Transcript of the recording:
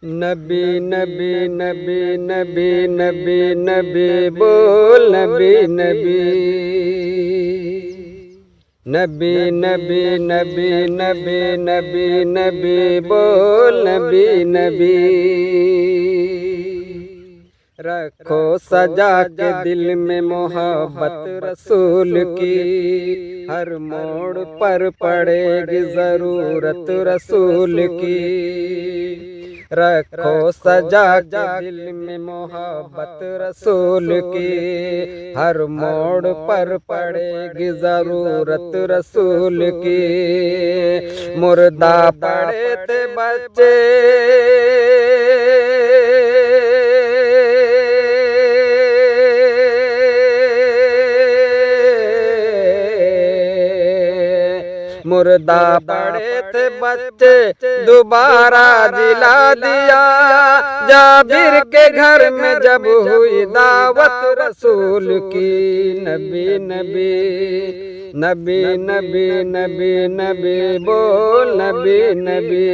नबी नबी नबी नबी नबी नबी बोल नबी नबी नबी नबी नबी नबी नबी नबी बोल नबी नबी। रखो सजा के दिल में मोहब्बत रसूल की, हर मोड़ पर पड़ेगी ज़रूरत रसूल की। रखो सजा के दिल में मोहब्बत रसूल की, हर मोड़ पर पड़ेगी ज़रूरत रसूल की। मुर्दा पड़े थे बच्चे मुर्दा पड़े थे बच्चे दोबारा जिला दिया। जाबिर के घर में जब हुई दावत रसूल की। नबी नबी नबी नबी नबी नबी बोल नबी नबी।